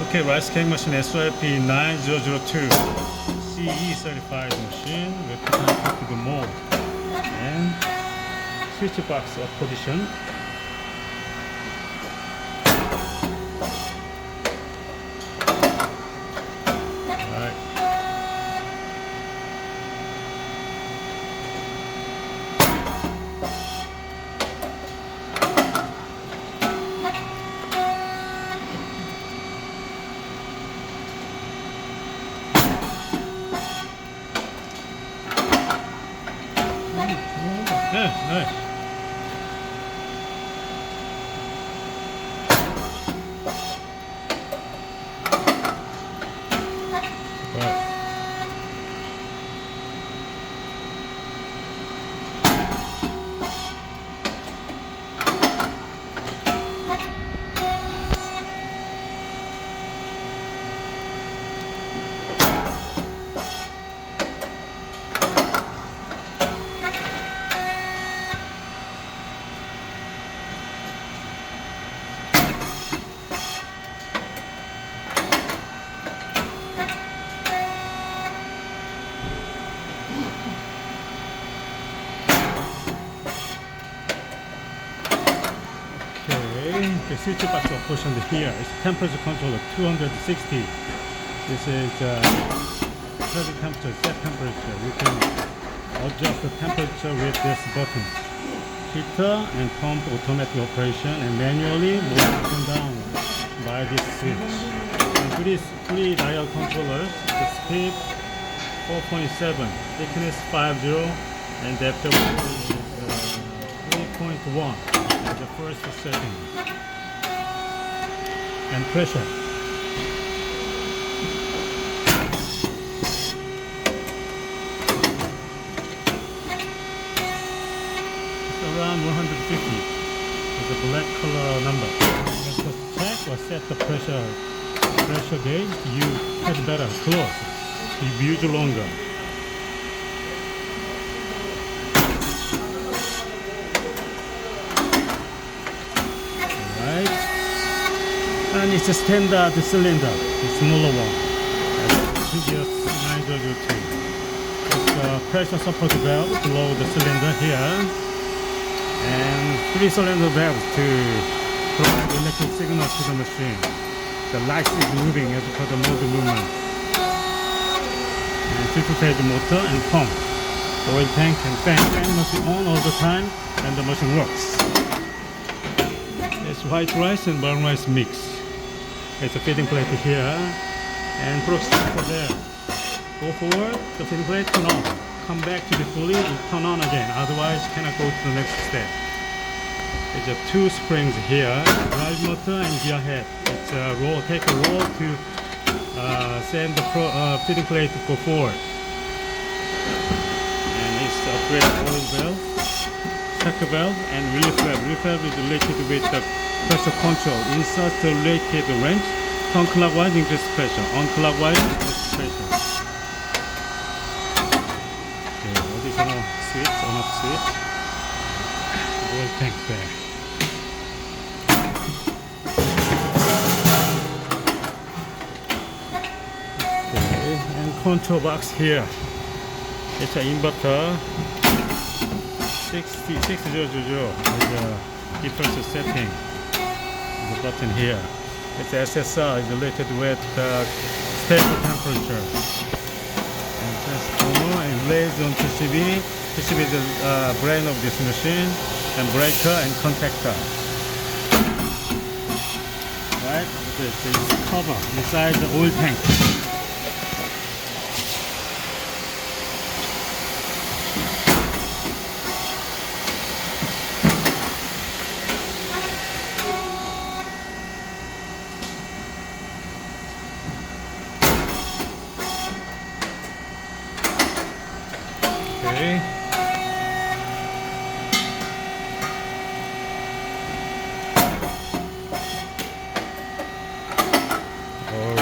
Okay, rice cake machine SYP9002 CE certified machine with Titanium Coated Mould and switch box position. Alright. Yeah, nice. Right. The switch box option here is temperature controller 260. This is present temperature, set temperature. You can adjust the temperature with this button. Heater and pump automatic operation and manually move up and down by this switch. And three dial controllers. The speed 4.7, thickness 50, and depth of 3.1. The first setting. And pressure. It's around 150. It's a black color number. And to check or set the pressure gauge, you press better close. You use longer. And it's a standard cylinder, the smaller one. Previous 902. It's a pressure support valve below the cylinder here, and 3 cylinder valves to provide electric signal to the machine. The light is moving as per the motor movement. And 3-phase motor and pump, oil tank and fan. Fan must be on all the time, and the machine works. It's white rice and brown rice mix. It's a feeding plate here and processor there. Go forward, the feeding plate turn on. Come back to the pulley, turn on again. Otherwise, cannot go to the next step. There's 2 springs here, drive motor and gear head. It's a roll. Take a roll to send the feeding plate to go forward. And it's upgrade oil valve, checker valve, and relief valve. Relief valve is related with the pressure control. Insert the related range. Turn clockwise, increase pressure. On clockwise, increase pressure. Okay, additional switch, on-off switch. Oil tank there. Okay, and control box here. It's an inverter. 600 is a different setting. The button here. It's SSR is related with stable temperature. And transformer and relays on PCB. PCB is the brain of this machine, and breaker and contactor. Right? This is cover inside the oil tank. Okay. All